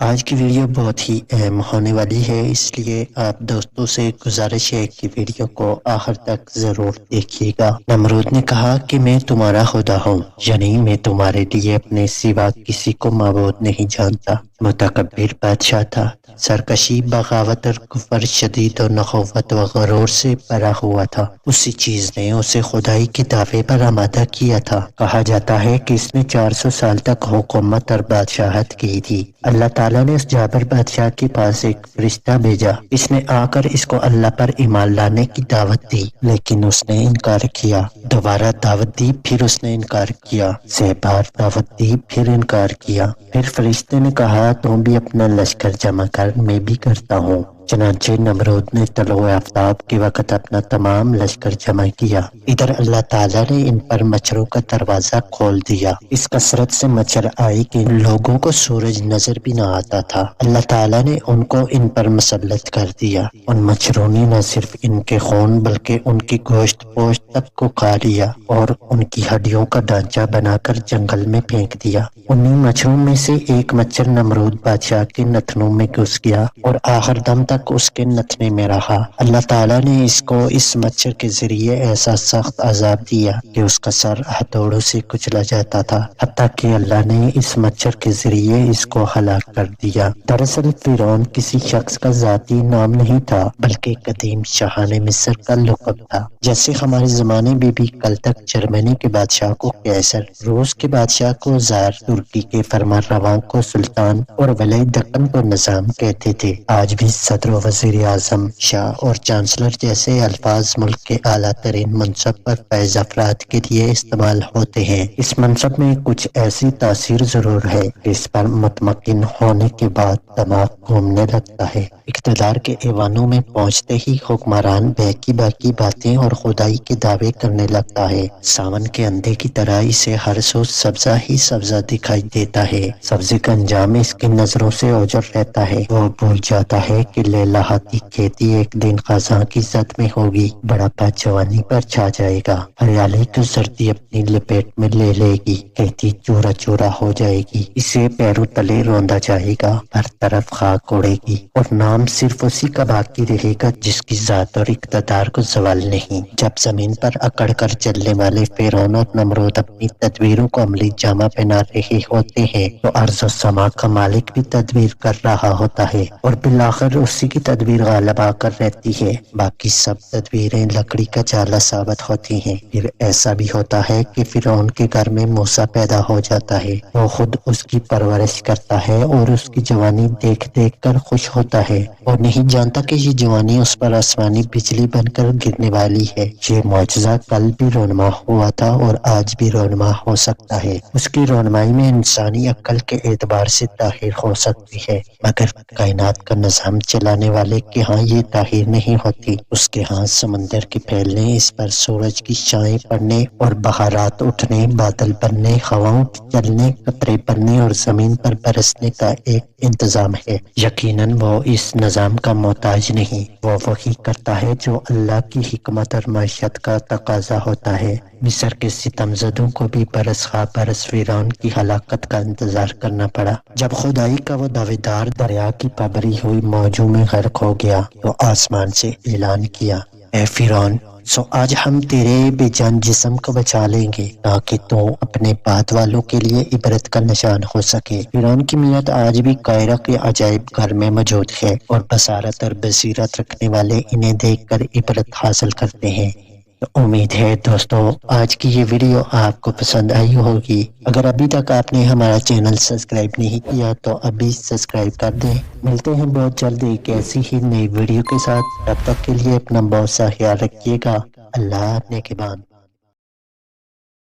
آج کی ویڈیو بہت ہی اہم ہونے والی ہے، اس لیے آپ دوستوں سے گزارش ہے کہ ویڈیو کو آخر تک ضرور دیکھیے گا۔ نمرود نے کہا کہ میں تمہارا خدا ہوں، یعنی میں تمہارے لیے اپنے سوا کسی کو معبود نہیں جانتا۔ متکبر بادشاہ تھا، سرکشی، بغاوت اور کفر شدید و نخوت و غرور سے بھرا ہوا تھا۔ اسی چیز نے اسے خدائی کے دعوے پر آمادہ کیا تھا۔ کہا جاتا ہے کہ اس نے 400 سال تک حکومت اور بادشاہت کی تھی۔ اللہ تعالیٰ نے اس جابر بادشاہ کے پاس ایک فرشتہ بھیجا۔ اس نے آ کر اس کو اللہ پر ایمان لانے کی دعوت دی، لیکن اس نے انکار کیا۔ دوبارہ دعوت دی، پھر اس نے انکار کیا۔ 6 بار دعوت دی، پھر انکار کیا۔ پھر فرشتے نے کہا تم بھی اپنا لشکر جمع کر، میں بھی کرتا ہوں۔ چنانچہ نمرود نے طلوع آفتاب کے وقت اپنا تمام لشکر جمع کیا۔ ادھر اللہ تعالیٰ نے ان پر مچھروں کا دروازہ کھول دیا۔ اس کثرت سے مچھر آئے کہ لوگوں کو سورج نظر بھی نہ آتا تھا۔ اللہ تعالیٰ نے ان کو ان پر مسلط کر دیا۔ ان مچھروں نے نہ صرف ان کے خون بلکہ ان کی گوشت پوشت تک کو کھا لیا اور ان کی ہڈیوں کا ڈھانچہ بنا کر جنگل میں پھینک دیا۔ انہی مچھروں میں سے ایک مچھر نمرود بادشاہ کے نتنوں میں گھس گیا اور آخر دم تک اس کے نتنے میں رہا۔ اللہ تعالیٰ نے اس کو اس مچھر کے ذریعے ایسا سخت عذاب دیا کہ اس کا سر ہتھوڑوں سے کچلا جاتا تھا، حتیٰ کہ اللہ نے اس مچھر کے ذریعے اس کو ہلاک کر دیا۔ دراصل فرعون کسی شخص کا ذاتی نام نہیں تھا بلکہ قدیم شاہان مصر کا لقب تھا۔ جیسے ہمارے زمانے میں بھی کل تک جرمنی کے بادشاہ کو قیصر، روس کے بادشاہ کو زار، ترکی کے فرمان رواں کو سلطان اور ولی دکن کو نظام کہتے تھے۔ آج بھی صدر و وزیر اعظم، شاہ اور چانسلر جیسے الفاظ ملک کے اعلیٰ ترین منصب پر فائز افراد کے لیے استعمال ہوتے ہیں۔ اس منصب میں کچھ ایسی تاثیر ضرور ہے کہ اس پر مطمئن ہونے کے بعد دماغ گھومنے لگتا ہے۔ اقتدار کے ایوانوں میں پہنچتے ہی حکمران بہکی باکی باتیں اور خدائی کے دعوے کرنے لگتا ہے۔ ساون کے اندھے کی طرح اسے ہر سو سبزہ ہی سبزہ دکھائی دیتا ہے۔ سبزے کا انجام اس کی نظروں سے اوجھل رہتا ہے۔ وہ بھول جاتا ہے کہ لہلہاتی کھیتی ایک دن خزاں کی زد میں ہوگی، بڑھاپا جوانی پر چھا جائے گا، ہریالی کو سردی اپنی لپیٹ میں لے لے گی، کھیتی چورا چورا ہو جائے گی، اسے پیروں تلے روندا جائے گا، ہر طرف خاک اڑے گی، اور نام صرف اسی کا باقی رہے گا جس کی ذات اور اقتدار کو زوال نہیں۔ جب زمین پر اکڑ کر چلنے والے فرعون اور نمرود اپنی تدبیروں کو عملی جامہ پہنا رہے ہوتے ہیں تو ارض و سما کا مالک بھی تدبیر کر رہا ہوتا ہے، اور بالآخر اسی کی تدبیر غالب آ کر رہتی ہے۔ باقی سب تدبیریں لکڑی کا چالا ثابت ہوتی ہیں۔ پھر ایسا بھی ہوتا ہے کہ فرعون کے گھر میں موسیٰ پیدا ہو جاتا ہے۔ وہ خود اس کی پرورش کرتا ہے اور اس کی جوانی دیکھ دیکھ کر خوش ہوتا ہے، اور نہیں جانتا کہ یہ جوانی اس پر آسمانی بجلی بن کر گرنے والی ہے۔ یہ معجزہ کل بھی رونما ہوا تھا اور آج بھی رونما ہو سکتا ہے۔ اس کی رونمائی میں انسانی عقل کے اعتبار سے تاخیر ہو سکتی ہے، مگر کائنات کا نظام چلانے والے کے ہاں یہ تاخیر نہیں ہوتی۔ اس کے ہاں سمندر کے پھیلنے، اس پر سورج کی شعاعیں پڑنے اور بہارات اٹھنے، بادل بننے، ہواؤں کے چلنے، قطرے بننے اور زمین پر برسنے کا ایک انتظام ہے۔ یقیناً وہ اس نظام کا محتاج نہیں، وہ وہی کرتا ہے جو اللہ کی حکمت اور معیشت کا تقاضا ہوتا ہے۔ مصر کے ستم زدوں کو بھی برس خواب برس فرعون کی ہلاکت کا انتظار کرنا پڑا۔ جب خدائی کا وہ دعوے دار دریا کی پبری ہوئی موجوں میں غرق ہو گیا تو آسمان سے اعلان کیا، اے فرعون، سو آج ہم تیرے بے جان جسم کو بچا لیں گے تاکہ تو اپنے بعد والوں کے لیے عبرت کا نشان ہو سکے۔ فرعون کی میت آج بھی قاہرہ کے عجائب گھر میں موجود ہے، اور بصارت اور بصیرت رکھنے والے انہیں دیکھ کر عبرت حاصل کرتے ہیں۔ تو امید ہے دوستو آج کی یہ ویڈیو آپ کو پسند آئی ہوگی۔ اگر ابھی تک آپ نے ہمارا چینل سبسکرائب نہیں کیا تو ابھی سبسکرائب کر دیں۔ ملتے ہیں بہت جلد ایک ایسی ہی نئی ویڈیو کے ساتھ، تب تک کے لیے اپنا بہت سا خیال رکھیے گا۔ اللہ نگہبان۔